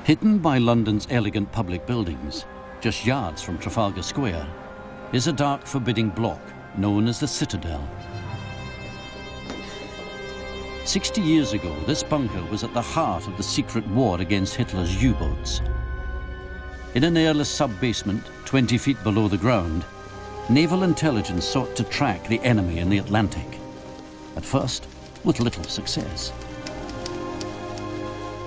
Hidden by London's elegant public buildings, just yards from Trafalgar Square, is a dark, forbidding block known as the Citadel. 60 years ago, this bunker was at the heart of the secret war against Hitler's U-boats. In an airless sub-basement, 20 feet below the ground, naval intelligence sought to track the enemy in the Atlantic. At first, with little success.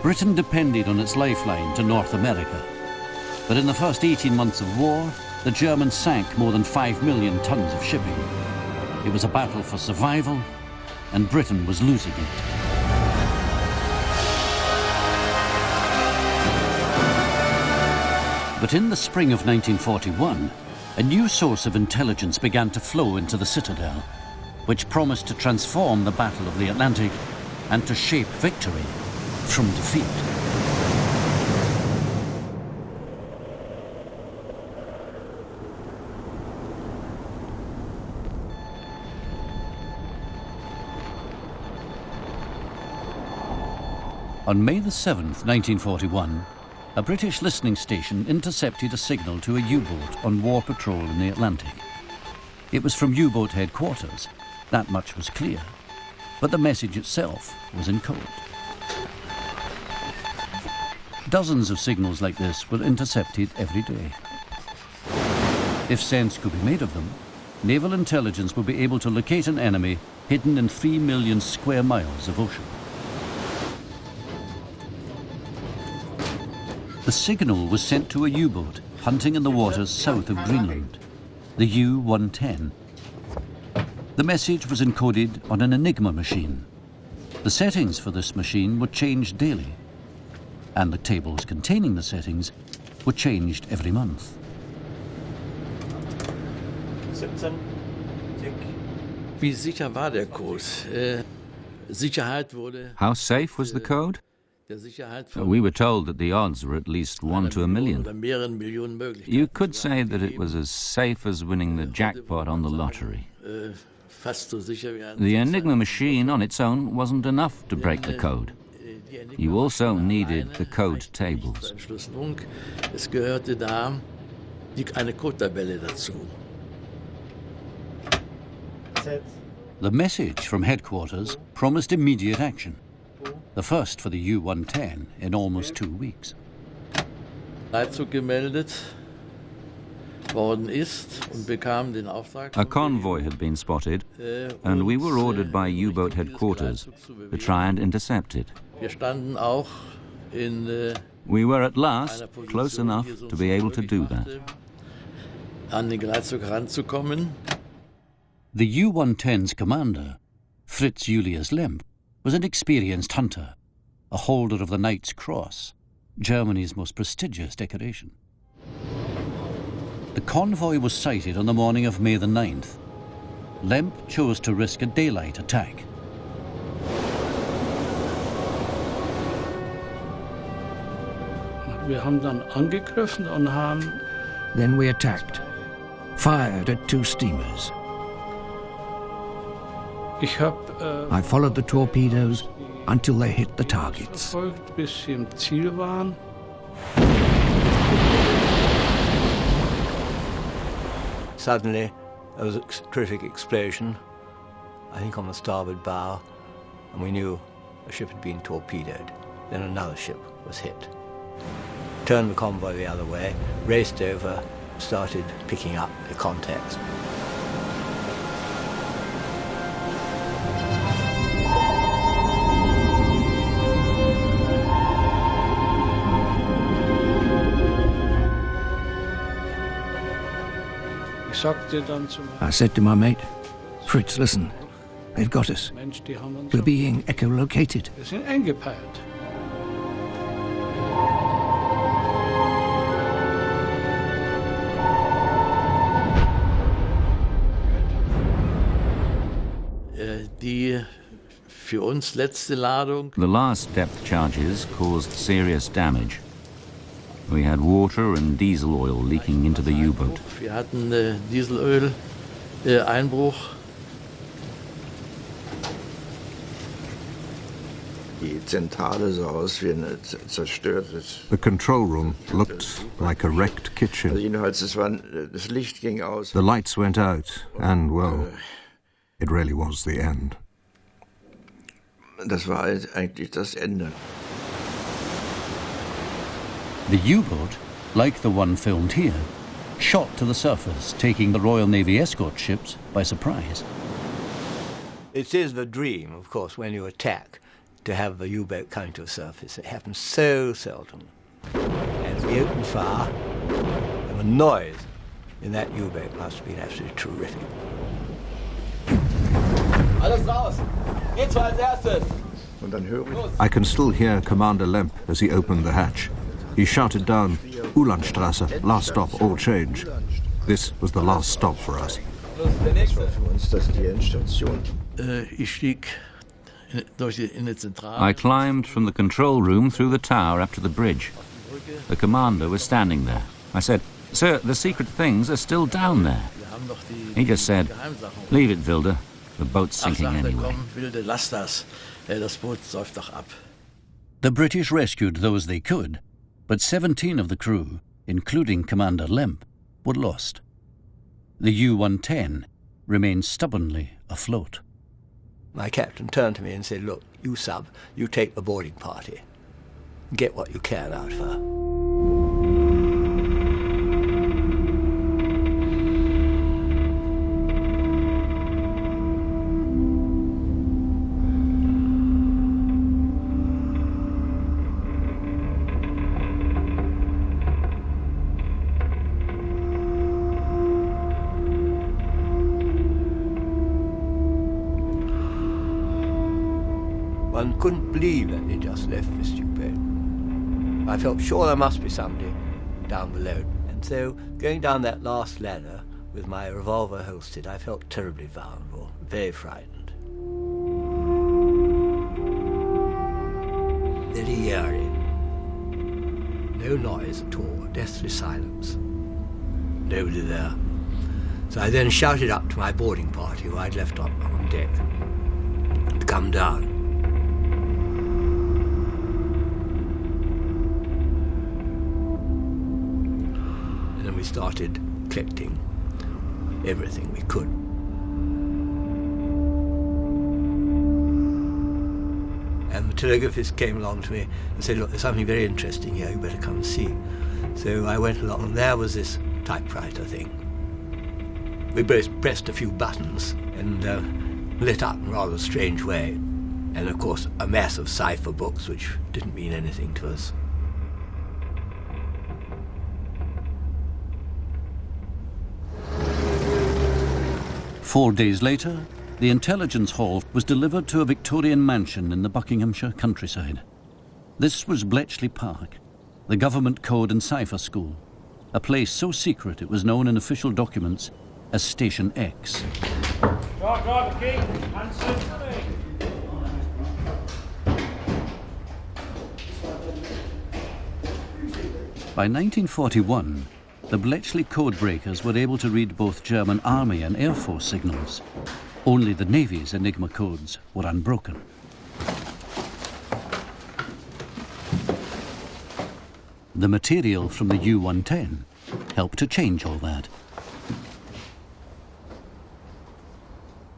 Britain depended on its lifeline to North America. But in the first 18 months of war, the Germans sank more than 5 million tons of shipping. It was a battle for survival, and Britain was losing it. But in the spring of 1941, a new source of intelligence began to flow into the Citadel, which promised to transform the Battle of the Atlantic and to shape victory from defeat. On May the 7th, 1941, a British listening station intercepted a signal to a U-boat on war patrol in the Atlantic. It was from U-boat headquarters. That much was clear. But the message itself was in code. Dozens of signals like this were intercepted every day. If sense could be made of them, naval intelligence would be able to locate an enemy hidden in 3 million square miles of ocean. The signal was sent to a U-boat hunting in the waters south of Greenland, the U-110. The message was encoded on an Enigma machine. The settings for this machine were changed daily, and the tables containing the settings were changed every month. 17. Wie sicher war der Code? Sicherheit wurde. How safe was the code? We were told that the odds were at least 1 to a million. You could say that it was as safe as winning the jackpot on the lottery. The Enigma machine on its own wasn't enough to break the code. You also needed the code tables. Es gehörte da eine Codetabelle dazu. The message from headquarters promised immediate action. The first for the U-110 in almost 2 weeks. Leitzug gemeldet worden ist und bekam den Auftrag. A convoy had been spotted, and we were ordered by U-boat headquarters to try and intercept it. Wir standen auch in We were at last close enough to be able to do that. An den Geleitzug heranzukommen. The U-110's commander, Fritz Julius Lemp, was an experienced hunter, a holder of the Knight's Cross, Germany's most prestigious decoration. The convoy was sighted on the morning of May the 9th. Lemp chose to risk a daylight attack. Wir haben dann angegriffen und haben. Then we attacked, fired at 2 steamers. I followed the torpedoes until they hit the targets. Bis sie im Ziel waren. Suddenly, there was a terrific explosion, I think on the starboard bow, and we knew a ship had been torpedoed. Then another ship was hit. Turned the convoy the other way, raced over, started picking up the contacts. I said to my mate, Fritz, listen, they've got us. We're being echolocated. Wir sind eingepeilt. Für uns letzte Ladung. The last depth charges caused serious damage. We had water and diesel oil leaking into the U-boat. Wir hatten Dieselöl Einbruch. The control room looked like a wrecked kitchen. The lights went out, and, well, it really was the end. The U-boat, like the one filmed here, shot to the surface, taking the Royal Navy escort ships by surprise. It is the dream, of course, when you attack, to have a U-boat coming to the surface. It happens so seldom. And we opened fire, and the noise in that U-boat must have been absolutely terrific. I can still hear Commander Lemp as he opened the hatch. He shouted down, "Ulandstrasse, last stop, all change." This was the last stop for us. I climbed from the control room through the tower up to the bridge. The commander was standing there. I said, "Sir, the secret things are still down there." He just said, "Leave it, Wilde. The boat's sinking anyway." The British rescued those they could, but 17 of the crew, including Commander Lemp, were lost. The U-110 remained stubbornly afloat. My captain turned to me and said, "Look, you sub, you take the boarding party. Get what you can out of her." One couldn't believe that they just left the U-boat. I felt sure there must be somebody down below. And so, going down that last ladder with my revolver holstered, I felt terribly vulnerable, very frightened. Very eerie. No noise at all, deathly silence. Nobody there. So I then shouted up to my boarding party, who I'd left on deck, to come down. We started collecting everything we could. And the telegraphist came along to me and said, "Look, there's something very interesting here, you better come and see." So I went along, and there was this typewriter thing. We both pressed a few buttons and lit up in a rather strange way. And of course, a mass of cipher books, which didn't mean anything to us. Four days later, the intelligence haul was delivered to a Victorian mansion in the Buckinghamshire countryside. This was Bletchley Park, the government code and cipher school, a place so secret it was known in official documents as Station X. By 1941, the Bletchley code breakers were able to read both German Army and Air Force signals. Only the Navy's Enigma codes were unbroken. The material from the U-110 helped to change all that.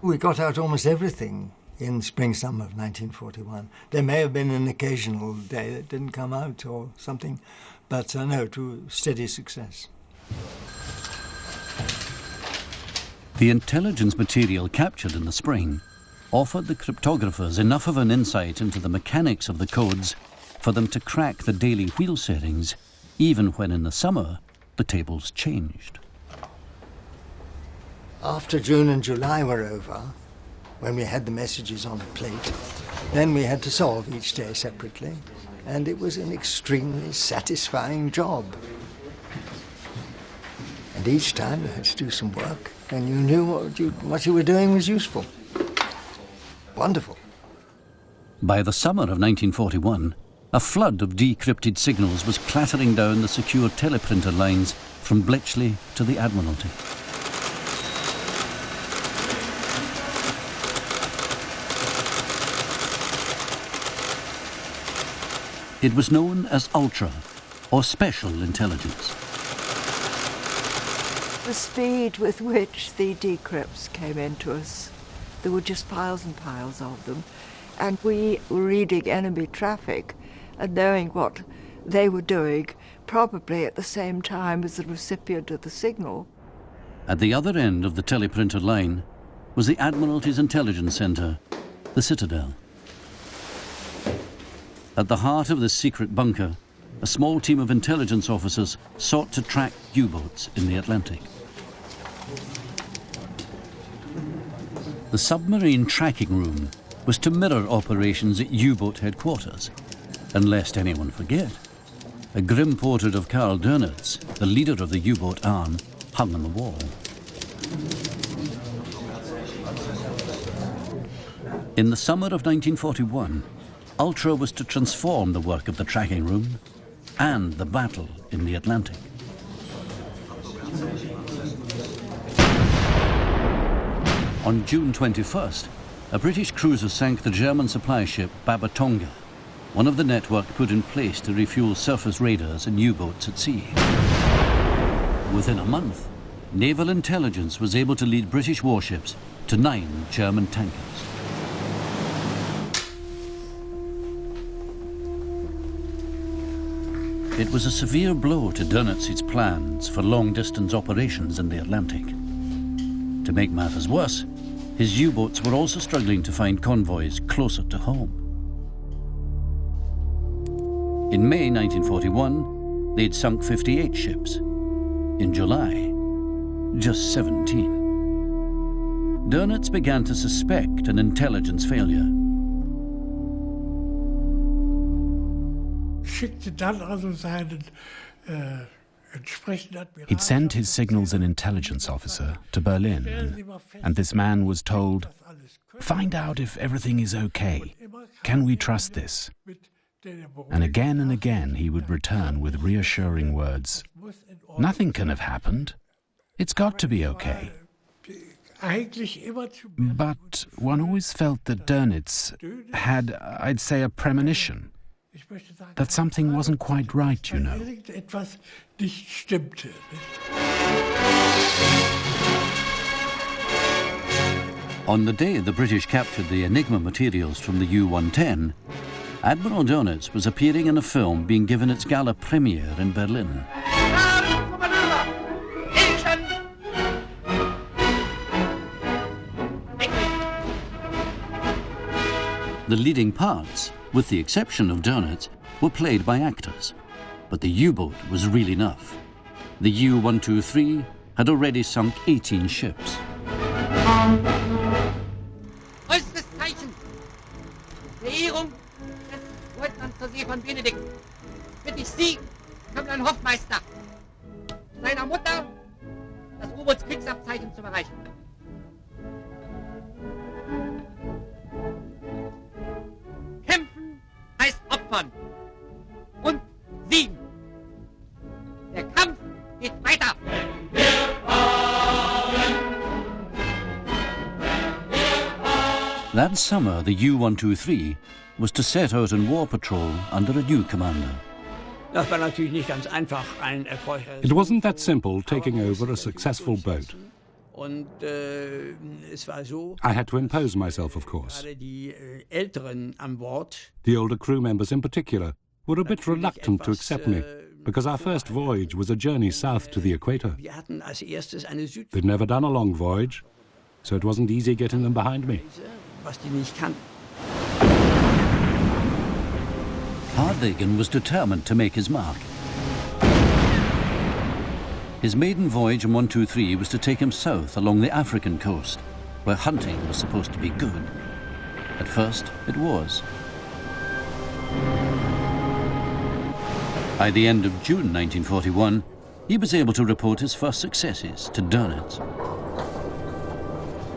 We got out almost everything in spring-summer of 1941. There may have been an occasional day that didn't come out or something, but no, to steady success. The intelligence material captured in the spring offered the cryptographers enough of an insight into the mechanics of the codes for them to crack the daily wheel settings, even when in the summer the tables changed. After June and July were over, when we had the messages on a plate, then we had to solve each day separately, and it was an extremely satisfying job. And each time you had to do some work, and you knew what you were doing was useful. Wonderful. By the summer of 1941, a flood of decrypted signals was clattering down the secure teleprinter lines from Bletchley to the Admiralty. It was known as ultra, or special intelligence. The speed with which the decrypts came into us, there were just piles and piles of them, and we were reading enemy traffic and knowing what they were doing, probably at the same time as the recipient of the signal. At the other end of the teleprinter line was the Admiralty's Intelligence Centre, the Citadel. At the heart of this secret bunker, a small team of intelligence officers sought to track U-boats in the Atlantic. The submarine tracking room was to mirror operations at U-boat headquarters. And lest anyone forget, a grim portrait of Karl Dönitz, the leader of the U-boat arm, hung on the wall. In the summer of 1941, Ultra was to transform the work of the tracking room and the battle in the Atlantic. On June 21st, a British cruiser sank the German supply ship Babatonga, one of the network put in place to refuel surface raiders and U-boats at sea. Within a month, naval intelligence was able to lead British warships to 9 German tankers. It was a severe blow to Dönitz's plans for long-distance operations in the Atlantic. To make matters worse, his U-boats were also struggling to find convoys closer to home. In May 1941, they'd sunk 58 ships. In July, just 17. Dönitz began to suspect an intelligence failure. He'd sent his signals and intelligence officer to Berlin, and this man was told, "Find out if everything is okay. Can we trust this?" And again he would return with reassuring words. "Nothing can have happened. It's got to be okay." But one always felt that Dönitz had, I'd say, a premonition. That something wasn't quite right, you know. On the day the British captured the Enigma materials from the U-110, Admiral Dönitz was appearing in a film being given its gala premiere in Berlin. The leading parts, with the exception of Dönitz, were played by actors. But the U-boat was real enough. The U-123 had already sunk 18 ships. Größtes Zeichen. Verehrung des Leutnants zur See von Benedikt. Bitte ich Sie, Kaplan Hofmeister, seiner Mutter das U-Bootskriegsabzeichen zu erreichen. Kämpfen heißt opfern. Und siegen. Der Kampf geht weiter. That summer, the U-123 was to set out on war patrol under a new commander. It wasn't that simple taking over a successful boat. I had to impose myself, of course. The older crew members in particular were a bit reluctant to accept me, because our first voyage was a journey south to the equator. They'd never done a long voyage, so it wasn't easy getting them behind me. Hardegen was determined to make his mark. His maiden voyage on 123 was to take him south along the African coast, where hunting was supposed to be good. At first, it was. By the end of June 1941, he was able to report his first successes to Dönitz.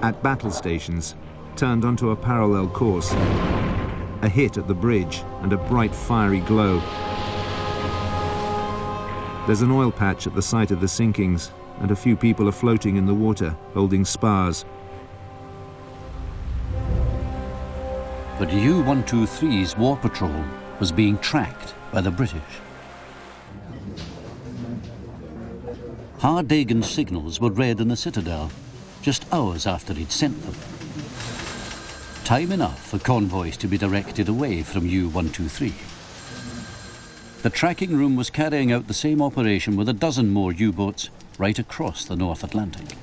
At battle stations, turned onto a parallel course, a hit at the bridge and a bright fiery glow. There's an oil patch at the site of the sinkings, and a few people are floating in the water, holding spars. But U-123's war patrol was being tracked by the British. Hardagen's signals were read in the Citadel just hours after he'd sent them. Time enough for convoys to be directed away from U-123. The tracking room was carrying out the same operation with a dozen more U-boats right across the North Atlantic.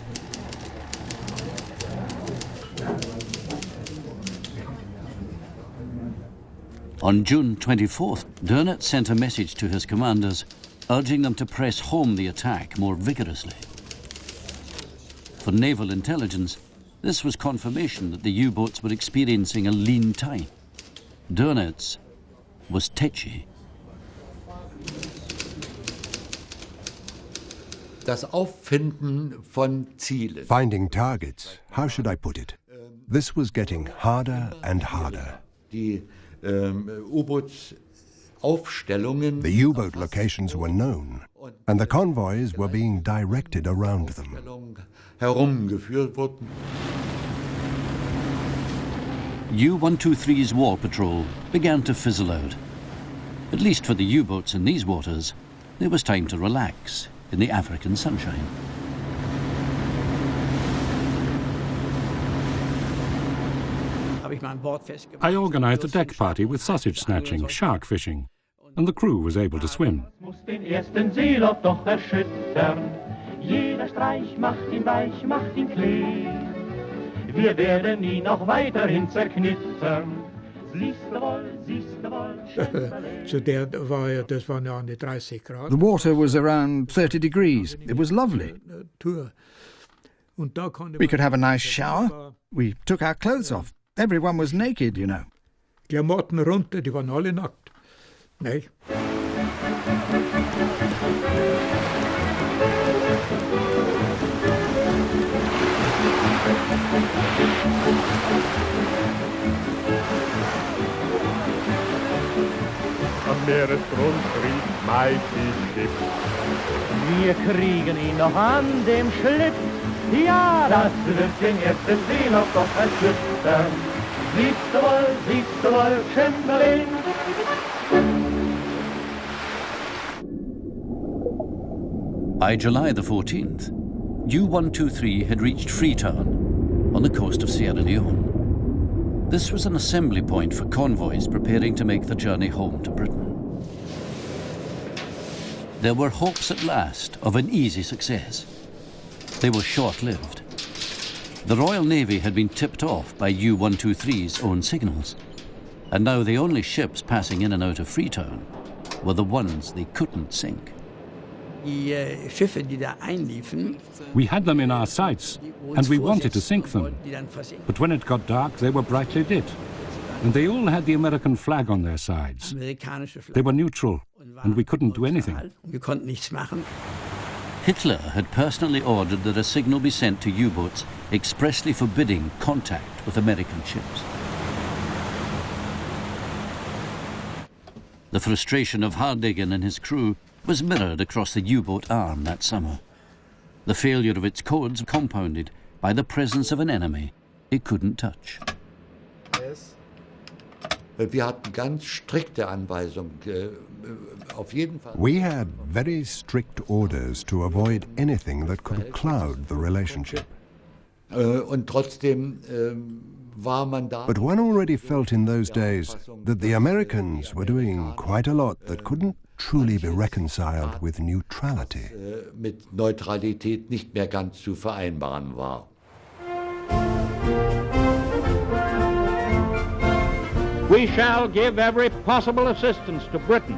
On June 24th, Dönitz sent a message to his commanders urging them to press home the attack more vigorously. For naval intelligence, this was confirmation that the U-boats were experiencing a lean time. Dönitz was tetchy. Das Auffinden von Zielen. Finding targets, how should I put it? This was getting harder and harder. Die U-Boot-Aufstellungen. The U-boat locations were known, and the convoys were being directed around them. Herumgeführt wurden. U-123's war patrol began to fizzle out. At least for the U-boats in these waters, there was time to relax in the African sunshine. I organised a deck party with sausage snatching, shark fishing, and the crew was able to swim. Jeder Streich macht ihn weich, macht ihn klee. Wir werden ihn noch weiterhin zerknittern. Siehste wohl, The water was around 30 degrees. It was lovely. We could have a nice shower. We took our clothes off. Everyone was naked, you know. Klamotten runter, die waren alle nackt. Nee. Am Meeresgrund rief Mighty Schiff. Wir kriegen ihn noch an dem Schliff. Ja, das wird den ersten Seelauf doch erschüttern. Siehst du wohl, Chamberlain. By July the 14th, U-123 had reached Freetown on the coast of Sierra Leone. This was an assembly point for convoys preparing to make the journey home to Britain. There were hopes at last of an easy success. They were short-lived. The Royal Navy had been tipped off by U-123's own signals, and now the only ships passing in and out of Freetown were the ones they couldn't sink. We had them in our sights, and we wanted to sink them. But when it got dark, they were brightly lit. And they all had the American flag on their sides. They were neutral, and we couldn't do anything. Hitler had personally ordered that a signal be sent to U-boats expressly forbidding contact with American ships. The frustration of Hardegen and his crew was mirrored across the U-boat arm that summer. The failure of its codes compounded by the presence of an enemy it couldn't touch. Yes. Wir hatten ganz strikte Anweisungen. Auf jeden Fall. We had very strict orders to avoid anything that could cloud the relationship. Und trotzdem war man da. But one already felt in those days that the Americans were doing quite a lot that couldn't truly be reconciled with neutrality. Mit Neutralität nicht mehr ganz zu vereinbaren war. We shall give every possible assistance to Britain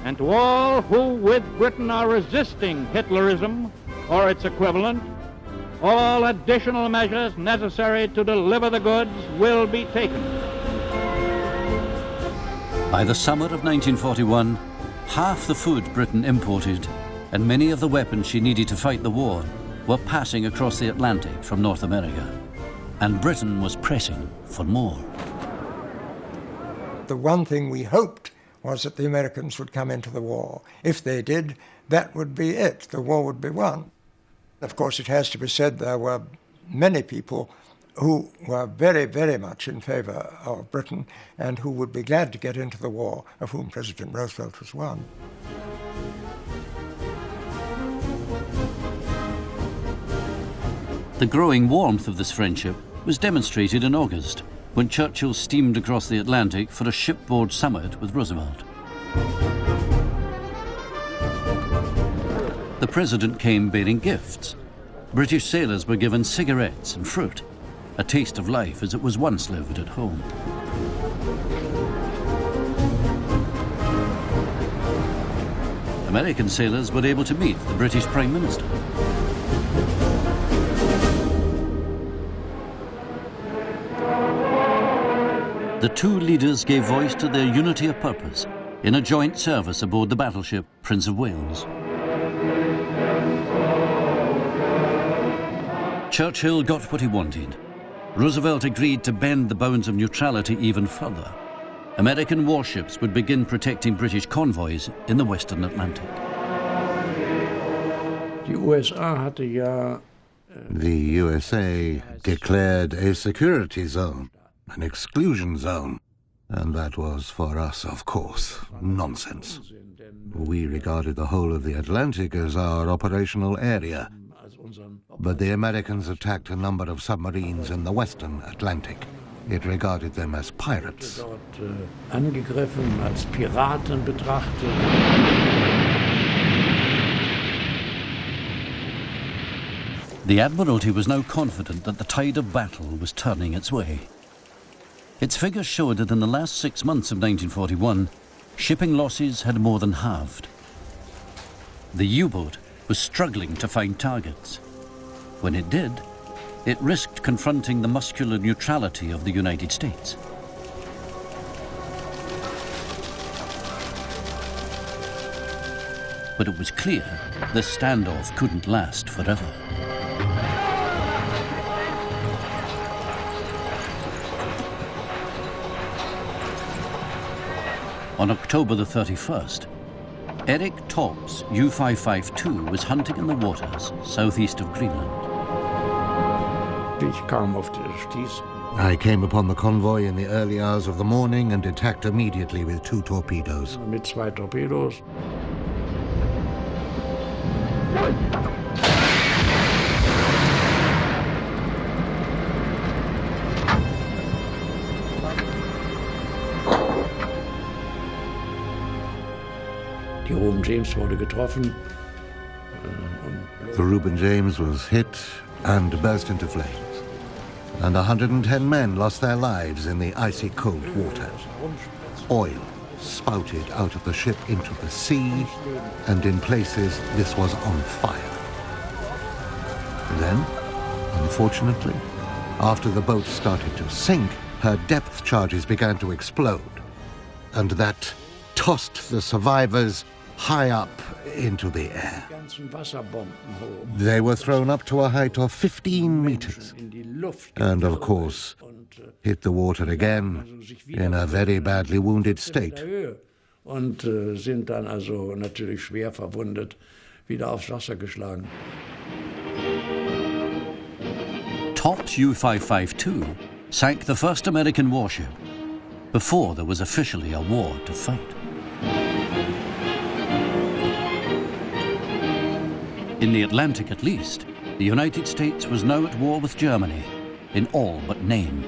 and to all who with Britain are resisting Hitlerism or its equivalent. All additional measures necessary to deliver the goods will be taken. By the summer of 1941, half the food Britain imported and many of the weapons she needed to fight the war were passing across the Atlantic from North America, and Britain was pressing for more. The one thing we hoped was that the Americans would come into the war. If they did, that would be it. The war would be won. Of course, it has to be said there were many people who were very, very much in favor of Britain and who would be glad to get into the war, of whom President Roosevelt was one. The growing warmth of this friendship was demonstrated in August, when Churchill steamed across the Atlantic for a shipboard summit with Roosevelt. The president came bearing gifts. British sailors were given cigarettes and fruit, a taste of life as it was once lived at home. American sailors were able to meet the British Prime Minister. The two leaders gave voice to their unity of purpose in a joint service aboard the battleship Prince of Wales. Churchill got what he wanted. Roosevelt agreed to bend the bounds of neutrality even further. American warships would begin protecting British convoys in the Western Atlantic. The USA declared a security zone, an exclusion zone, and that was for us, of course, nonsense. We regarded the whole of the Atlantic as our operational area, but the Americans attacked a number of submarines in the Western Atlantic. It regarded them as pirates. The Admiralty was now confident that the tide of battle was turning its way. Its figures showed that in the last 6 months of 1941, shipping losses had more than halved. The U-boat was struggling to find targets. When it did, it risked confronting the muscular neutrality of the United States. But it was clear this standoff couldn't last forever. On October the 31st, Eric Topp's U-552 was hunting in the waters southeast of Greenland. I came upon the convoy in the early hours of the morning and attacked immediately with 2 torpedoes. Die Reuben James wurde getroffen. The Reuben James was hit and burst into flames, and 110 men lost their lives in the icy cold water. Oil spouted out of the ship into the sea, and in places this was on fire. Then, unfortunately, after the boat started to sink, her depth charges began to explode, and that tossed the survivors high up into the air. They were thrown up to a height of 15 meters, and of course hit the water again in a very badly wounded state. Und sind dann also natürlich schwer verwundet wieder aufs Wasser geschlagen. Topp's U-552 sank the first American warship before there was officially a war to fight. In the Atlantic, at least, the United States was now at war with Germany, in all but name.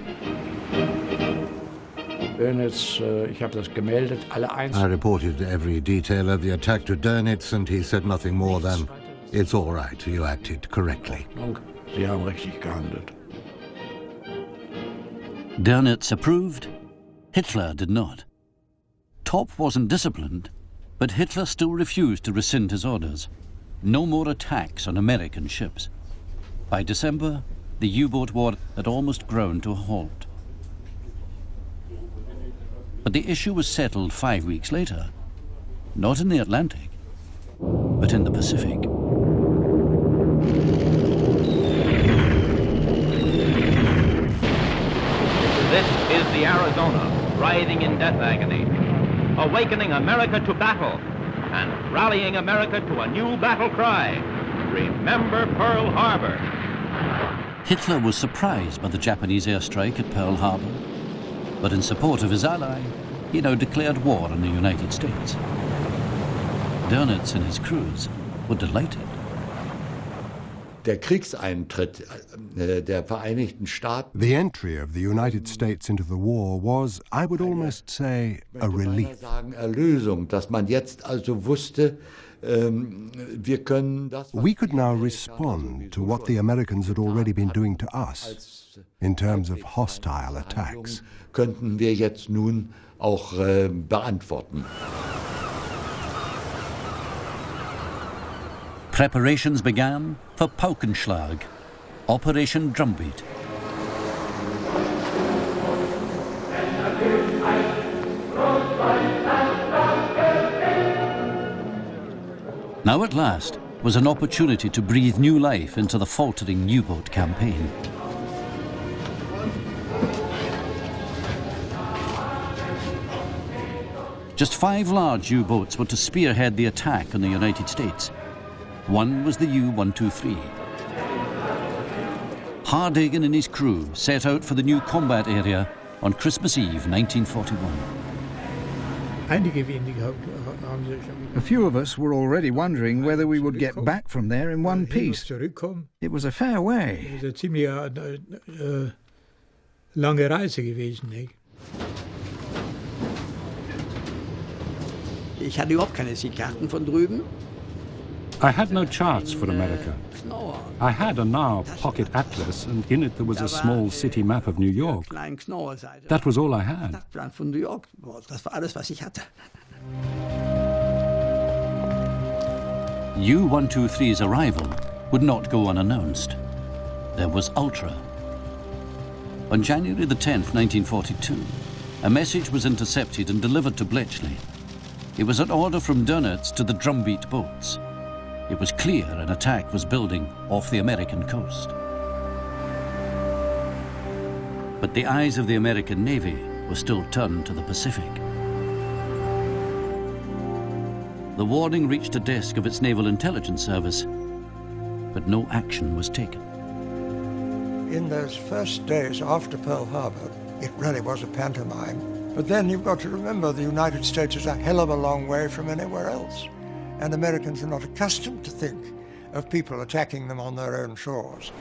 I reported every detail of the attack to Dönitz, and he said nothing more than, "It's all right, you acted correctly." Dönitz approved, Hitler did not. Topp wasn't disciplined, but Hitler still refused to rescind his orders. No more attacks on American ships. By December, the U-boat war had almost ground to a halt. But the issue was settled 5 weeks later, not in the Atlantic, but in the Pacific. This is the Arizona, writhing in death agony, awakening America to battle and rallying America to a new battle cry. Remember Pearl Harbor. Hitler was surprised by the Japanese airstrike at Pearl Harbor, but in support of his ally, he now declared war on the United States. Dönitz and his crews were delighted. Der Kriegseintritt der Vereinigten Staaten. The entry of the United States into the war was, I would almost say, a relief. Erlösung, dass man jetzt also wusste, wir können das. We could now respond to what the Americans had already been doing to us in terms of hostile attacks. Könnten wir jetzt nun auch beantworten. Preparations began for Paukenschlag, Operation Drumbeat. Now at last was an opportunity to breathe new life into the faltering U-boat campaign. Just 5 large U-boats were to spearhead the attack on the United States. One was the U-123. Hardegen and his crew set out for the new combat area on Christmas Eve 1941. A few of us were already wondering whether we would get back from there in one piece. It was a fair way. Lange Reise gewesen, nicht? Ich hatte überhaupt keine Sichtkarten von drüben. I had no charts for America. I had a Nahr pocket atlas, and in it there was a small city map of New York. That was all I had. Von New York, das war alles, was ich hatte. U-123's arrival would not go unannounced. There was Ultra. On January the 10th, 1942, a message was intercepted and delivered to Bletchley. It was an order from Dönitz to the drumbeat boats. It was clear an attack was building off the American coast. But the eyes of the American Navy were still turned to the Pacific. The warning reached the desk of its Naval Intelligence Service, but no action was taken. In those first days after Pearl Harbor, it really was a pantomime. But then you've got to remember the United States is a hell of a long way from anywhere else. And Americans are not accustomed to think of people attacking them on their own shores.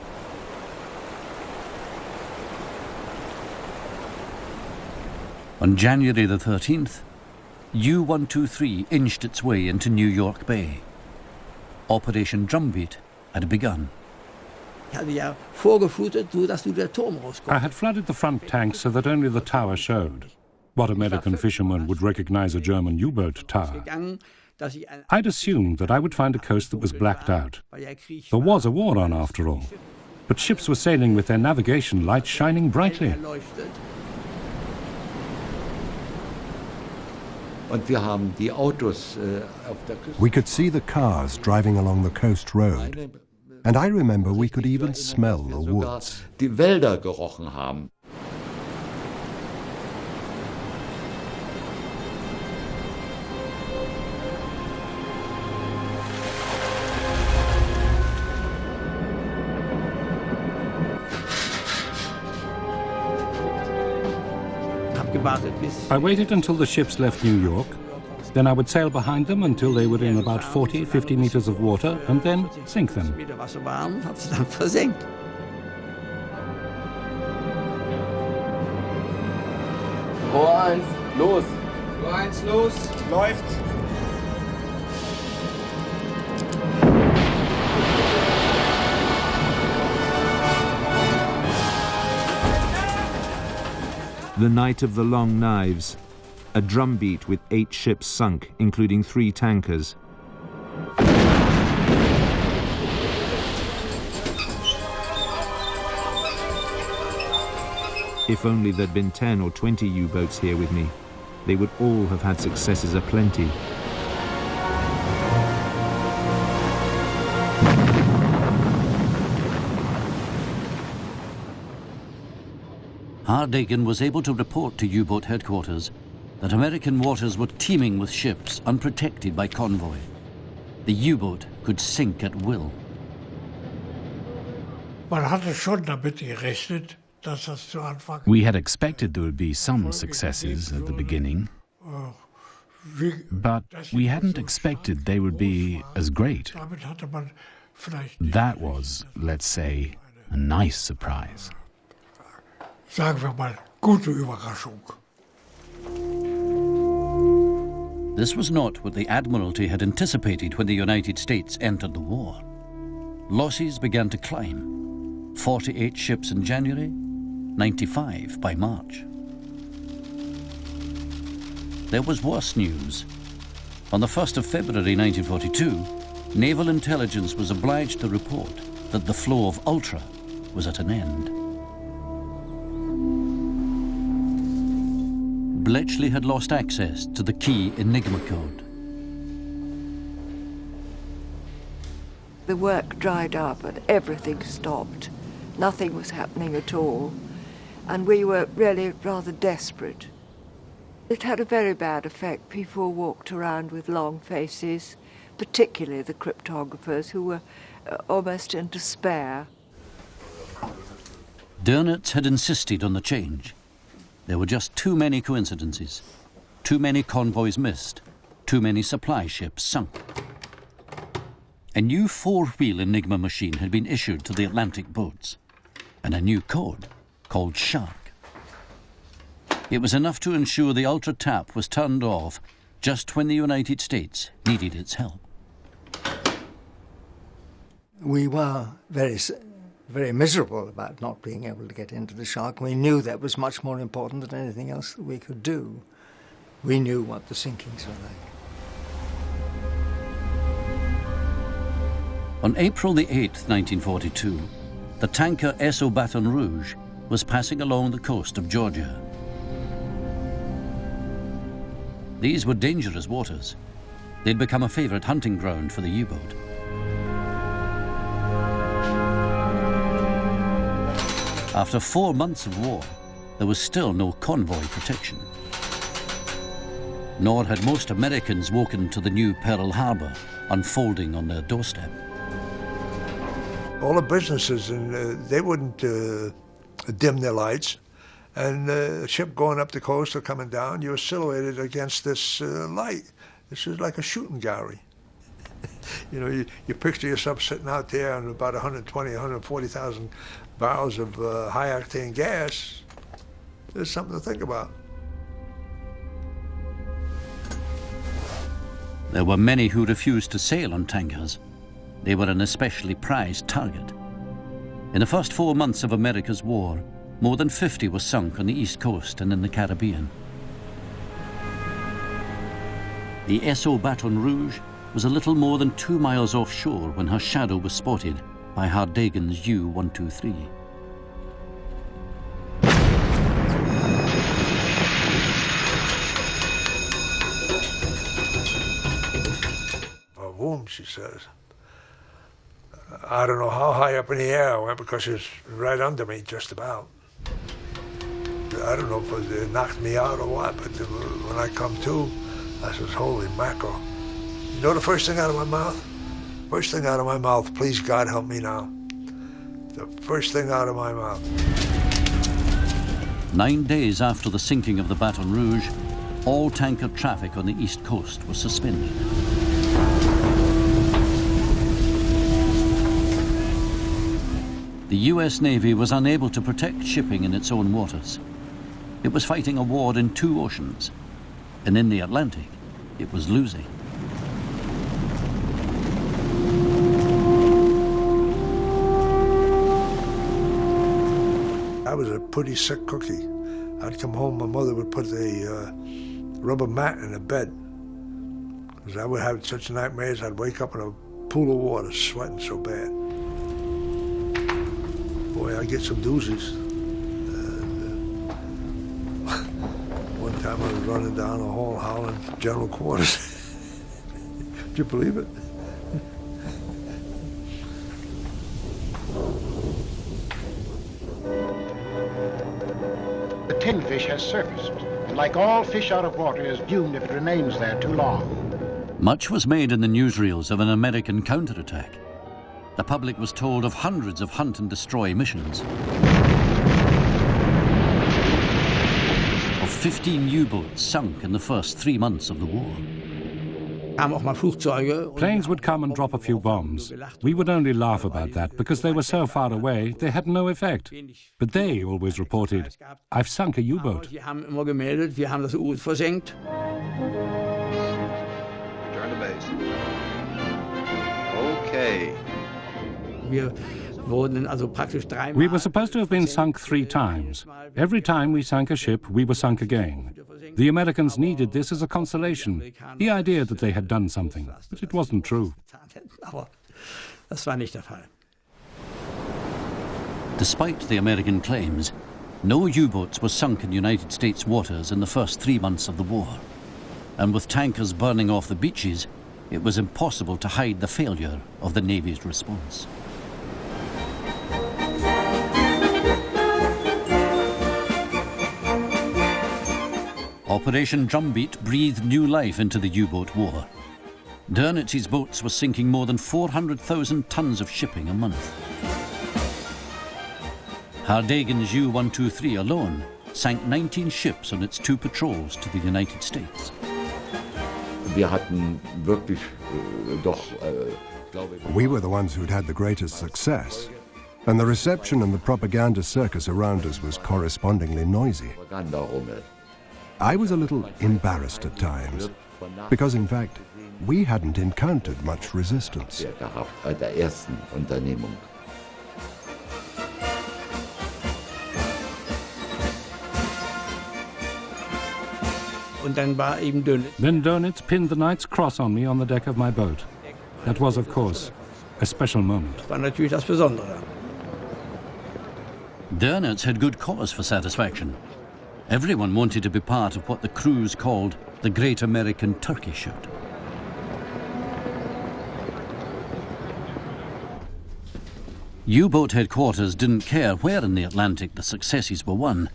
On January the 13th, U-123 inched its way into New York Bay. Operation Drumbeat had begun. I had flooded the front tank so that only the tower showed. What American fisherman would recognize a German U-boat tower? I'd assumed that I would find a coast that was blacked out. There was a war on, after all. But ships were sailing with their navigation lights shining brightly. We could see the cars driving along the coast road. And I remember we could even smell the woods. Die Wälder gerochen haben. I waited until the ships left New York. Then I would sail behind them until they were in about 40, 50 meters of water, and then sink them. Rohr 1, los! Rohr 1, los! Läuft! The night of the long knives, a drumbeat with 8 ships sunk, including 3 tankers. If only there'd been 10 or 20 U-boats here with me, they would all have had successes aplenty. Hardegen was able to report to U-boat headquarters that American waters were teeming with ships unprotected by convoy. The U-boat could sink at will. We had expected there would be some successes at the beginning, but we hadn't expected they would be as great. That was, let's say, a nice surprise. This was not what the Admiralty had anticipated when the United States entered the war. Losses began to climb. 48 ships in January, 95 by March. There was worse news. On the 1st of February 1942, naval intelligence was obliged to report that the flow of Ultra was at an end. Bletchley had lost access to the key Enigma code. The work dried up and everything stopped. Nothing was happening at all. And we were really rather desperate. It had a very bad effect. People walked around with long faces, particularly the cryptographers, who were almost in despair. Dönitz had insisted on the change. There were just too many coincidences, too many convoys missed, too many supply ships sunk. A new four-wheel Enigma machine had been issued to the Atlantic boats, and a new code called Shark. It was enough to ensure the Ultra tap was turned off just when the United States needed its help. We were very miserable about not being able to get into the Shark. We knew that was much more important than anything else that we could do. We knew what the sinkings were like. On April the 8th, 1942, the tanker SO Baton Rouge was passing along the coast of Georgia. These were dangerous waters. They'd become a favorite hunting ground for the U-boat. After 4 months of war, there was still no convoy protection. Nor had most Americans woken to the new Pearl Harbor unfolding on their doorstep. All the businesses, and they wouldn't dim their lights. And the ship going up the coast or coming down, you were silhouetted against this light. This is like a shooting gallery. You know, you picture yourself sitting out there on about 120, 140,000 barrels of high-octane gas. There's something to think about. There were many who refused to sail on tankers. They were an especially prized target. In the first 4 months of America's war, more than 50 were sunk on the East Coast and in the Caribbean. The SO Baton Rouge was a little more than 2 miles offshore when her shadow was spotted by Hardagan's U-123. Boom, she says. I don't know how high up in the air I went because it was right under me, just about. I don't know if it knocked me out or what, but when I come to, I says, holy mackerel. You know the first thing out of my mouth? First thing out of my mouth, please God help me now. The first thing out of my mouth. 9 days after the sinking of the Baton Rouge, all tanker traffic on the East Coast was suspended. The US Navy was unable to protect shipping in its own waters. It was fighting a war in 2 oceans, and in the Atlantic, it was losing. I was a pretty sick cookie. I'd come home, my mother would put a rubber mat in the bed. Because I would have such nightmares, I'd wake up in a pool of water, sweating so bad. Boy, I get some doozies. One time I was running down the hall howling general quarters. Did you believe it? The tin fish has surfaced, and like all fish out of water, is doomed if it remains there too long. Much was made in the newsreels of an American counterattack. The public was told of hundreds of hunt and destroy missions, of 15 U-boats sunk in the first 3 months of the war. Planes would come and drop a few bombs. We would only laugh about that because they were so far away, they had no effect. But they always reported, "I've sunk a U-boat." Return to base. Okay. We were supposed to have been sunk 3 times. Every time we sank a ship, we were sunk again. The Americans needed this as a consolation, the idea that they had done something, but it wasn't true. Despite the American claims, no U-boats were sunk in United States waters in the first 3 months of the war. And with tankers burning off the beaches, it was impossible to hide the failure of the Navy's response. Operation Drumbeat breathed new life into the U-boat war. Dönitz' boats were sinking more than 400,000 tons of shipping a month. Hardagen's U-123 alone sank 19 ships on its 2 patrols to the United States. We were the ones who'd had the greatest success, and the reception and the propaganda circus around us was correspondingly noisy. I was a little embarrassed at times, because in fact, we hadn't encountered much resistance. Then Dönitz pinned the Knight's Cross on me on the deck of my boat. That was, of course, a special moment. Dönitz had good cause for satisfaction. Everyone wanted to be part of what the crews called the Great American Turkey Shoot. U-boat headquarters didn't care where in the Atlantic the successes were won,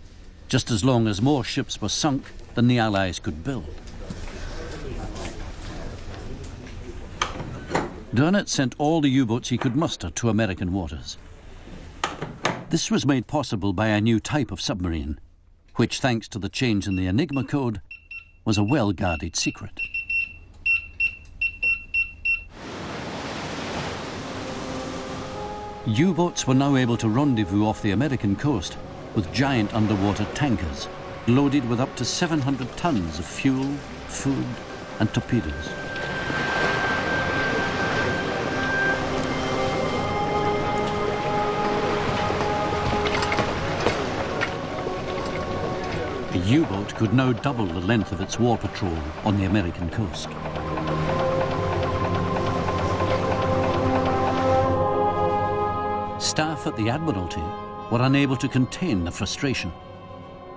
just as long as more ships were sunk than the Allies could build. Dönitz sent all the U-boats he could muster to American waters. This was made possible by a new type of submarine, which, thanks to the change in the Enigma code, was a well-guarded secret. U-boats were now able to rendezvous off the American coast with giant underwater tankers loaded with up to 700 tons of fuel, food, and torpedoes. A U-boat could now double the length of its war patrol on the American coast. Staff at the Admiralty were unable to contain the frustration.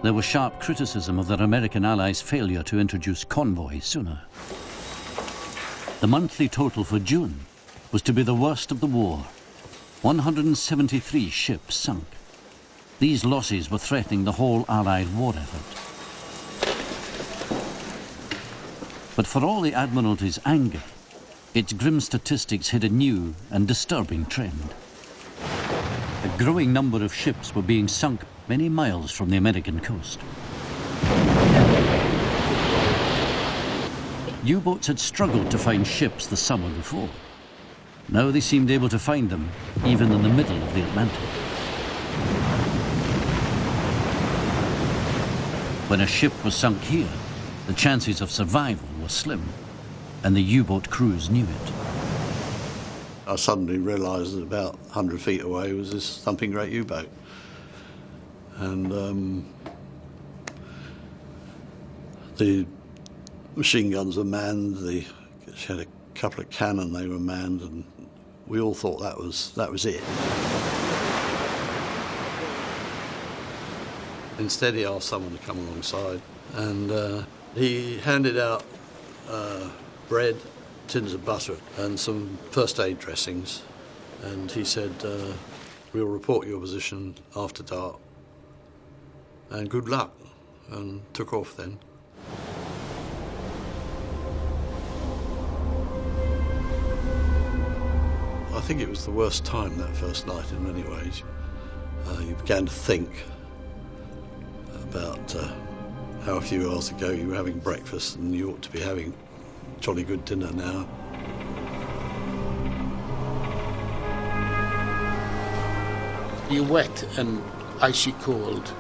There was sharp criticism of their American allies' failure to introduce convoys sooner. The monthly total for June was to be the worst of the war. 173 ships sunk. These losses were threatening the whole Allied war effort. But for all the Admiralty's anger, its grim statistics hid a new and disturbing trend. A growing number of ships were being sunk many miles from the American coast. U-boats had struggled to find ships the summer before. Now they seemed able to find them even in the middle of the Atlantic. When a ship was sunk here, the chances of survival were slim, and the U-boat crews knew it. I suddenly realised that about 100 feet away was this thumping great U-boat. And the machine guns were manned, she had a couple of cannon, they were manned, and we all thought that was it. Instead, he asked someone to come alongside, and he handed out bread, tins of butter, and some first aid dressings. And he said, we'll report your position after dark, and good luck, and took off then. I think it was the worst time that first night in many ways. You began to think about how a few hours ago you were having breakfast and you ought to be having a jolly good dinner now. You're wet and icy cold.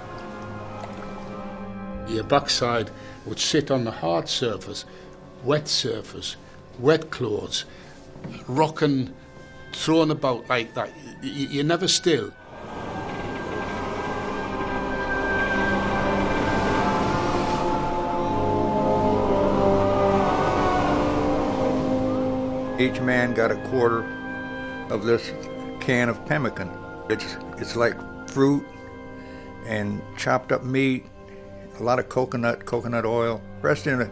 Your backside would sit on the hard surface, wet clothes, rocking, thrown about like that. You're never still. Each man got a quarter of this can of pemmican. It's like fruit and chopped up meat, a lot of coconut oil, pressed in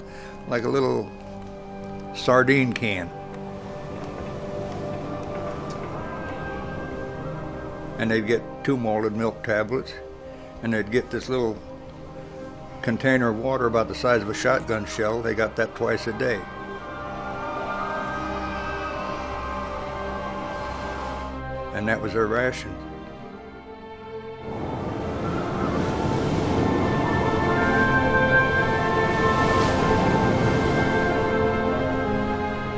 like a little sardine can. And they'd get 2 malted milk tablets, and they'd get this little container of water about the size of a shotgun shell. They got that twice a day. And that was their ration.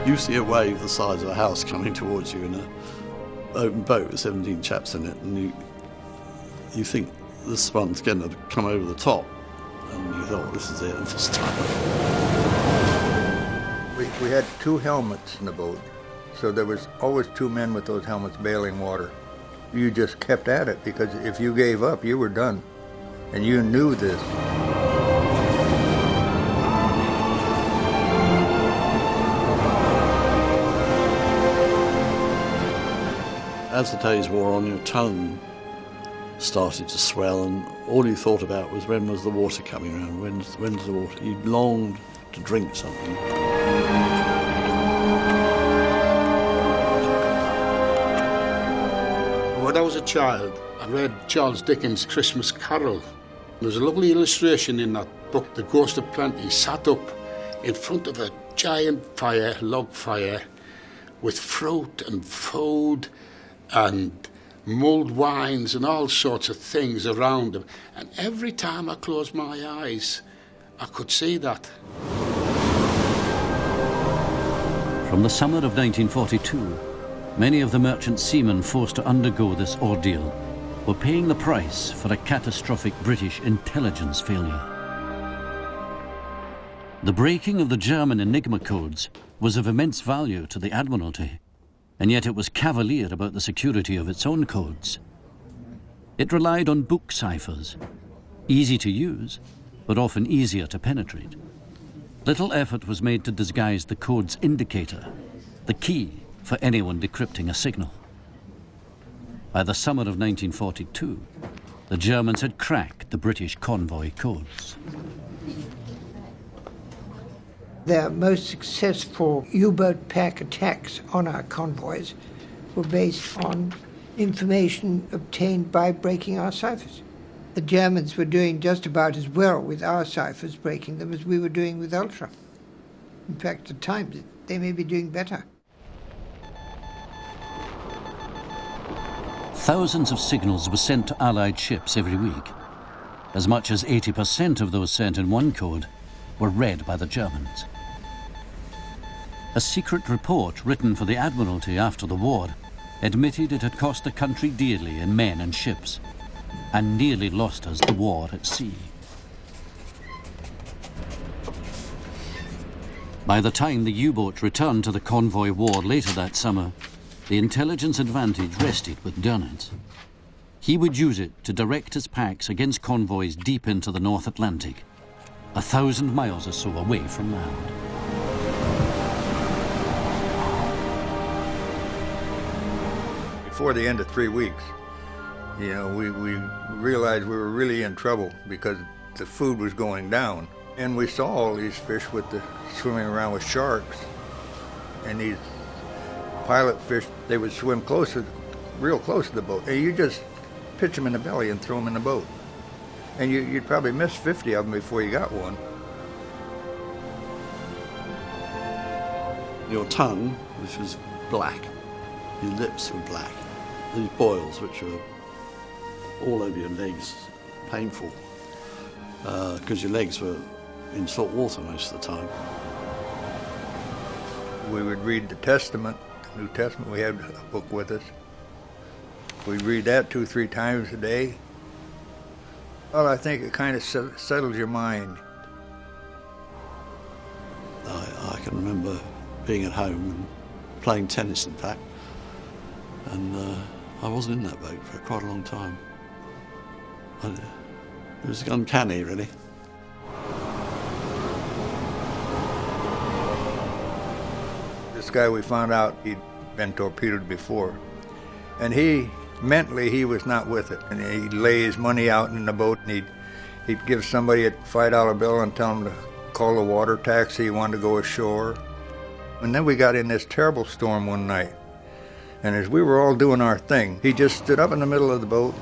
You see a wave the size of a house coming towards you in an open boat with 17 chaps in it, and you think this one's going to come over the top, and you thought, this is it, and this time. We had 2 helmets in the boat, so there was always 2 men with those helmets bailing water. You just kept at it, because if you gave up, you were done, and you knew this. As the days wore on, your tongue started to swell, and all you thought about was when was the water coming around, when's the water. You longed to drink something. When I was a child, I read Charles Dickens' Christmas Carol. There was a lovely illustration in that book. The Ghost of Plenty sat up in front of a giant fire, log fire, with fruit and food and mulled wines and all sorts of things around him. And every time I closed my eyes, I could see that. From the summer of 1942, many of the merchant seamen forced to undergo this ordeal were paying the price for a catastrophic British intelligence failure. The breaking of the German Enigma codes was of immense value to the Admiralty, and yet it was cavalier about the security of its own codes. It relied on book ciphers, easy to use, but often easier to penetrate. Little effort was made to disguise the code's indicator, the key for anyone decrypting a signal. By the summer of 1942, the Germans had cracked the British convoy codes. Their most successful U-boat pack attacks on our convoys were based on information obtained by breaking our ciphers. The Germans were doing just about as well with our ciphers breaking them as we were doing with Ultra. In fact, at times, they may be doing better. Thousands of signals were sent to Allied ships every week. As much as 80% of those sent in one code were read by the Germans. A secret report written for the Admiralty after the war admitted it had cost the country dearly in men and ships, and nearly lost us the war at sea. By the time the U-boat returned to the convoy war later that summer, the intelligence advantage rested with Dönitz. He would use it to direct his packs against convoys deep into the North Atlantic, 1,000 miles or so away from land. Before the end of 3 weeks, you know, we realized we were really in trouble because the food was going down. And we saw all these fish swimming around with sharks. And these pilot fish, they would swim real close to the boat. And you just pitch them in the belly and throw them in the boat. And you'd probably miss 50 of them before you got one. Your tongue, which was black, Your lips were black. These boils, which are all over your legs, painful, because your legs were in salt water most of the time. We would read the Testament, the New Testament. We had a book with us. We'd read that 2 or 3 times a day. Well, I think it kind of settles your mind. I can remember being at home and playing tennis, in fact, and I wasn't in that boat for quite a long time. It was uncanny, really. This guy, we found out he'd been torpedoed before, and mentally he was not with it. And he'd lay his money out in the boat, and he'd give somebody a $5 bill and tell him to call the water taxi. He wanted to go ashore. And then we got in this terrible storm one night, and as we were all doing our thing, he just stood up in the middle of the boat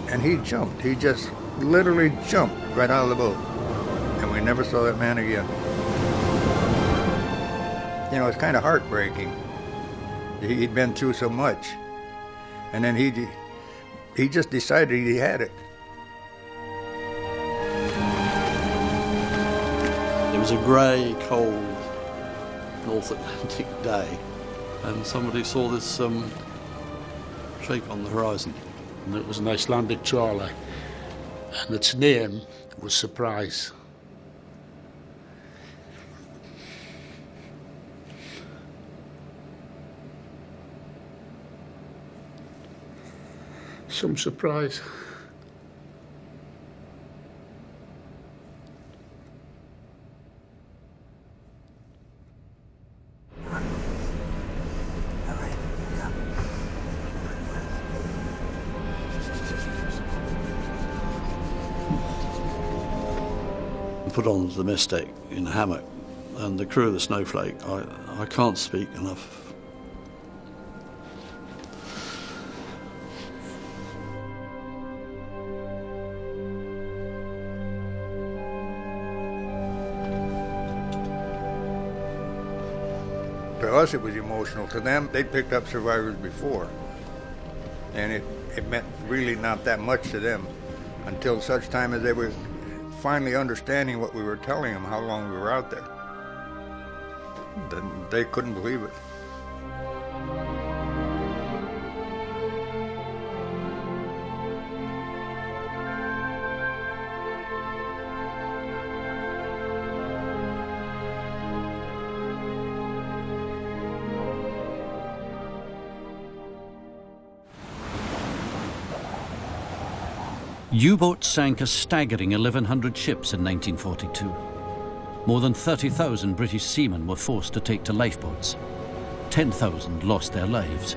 and he jumped. He just literally jumped right out of the boat, and we never saw that man again. You know, it's kind of heartbreaking. He'd been through so much, and then he just decided he had it. It was a grey, cold North Atlantic day, and somebody saw this shape on the horizon. And it was an Icelandic trawler, and its name was Surprise. Some surprise. Put on the mistake in a hammock, and the crew of the Snowflake, I can't speak enough. To us it was emotional. To them, they'd picked up survivors before, and it meant really not that much to them until such time as they were finally understanding what we were telling them, how long we were out there. Then they couldn't believe it. U-boats sank a staggering 1,100 ships in 1942. More than 30,000 British seamen were forced to take to lifeboats. 10,000 lost their lives.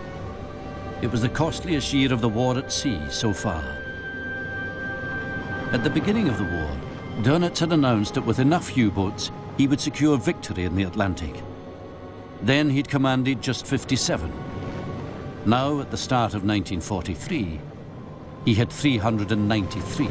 It was the costliest year of the war at sea so far. At the beginning of the war, Dönitz had announced that with enough U-boats, he would secure victory in the Atlantic. Then he'd commanded just 57. Now, at the start of 1943, he had 393.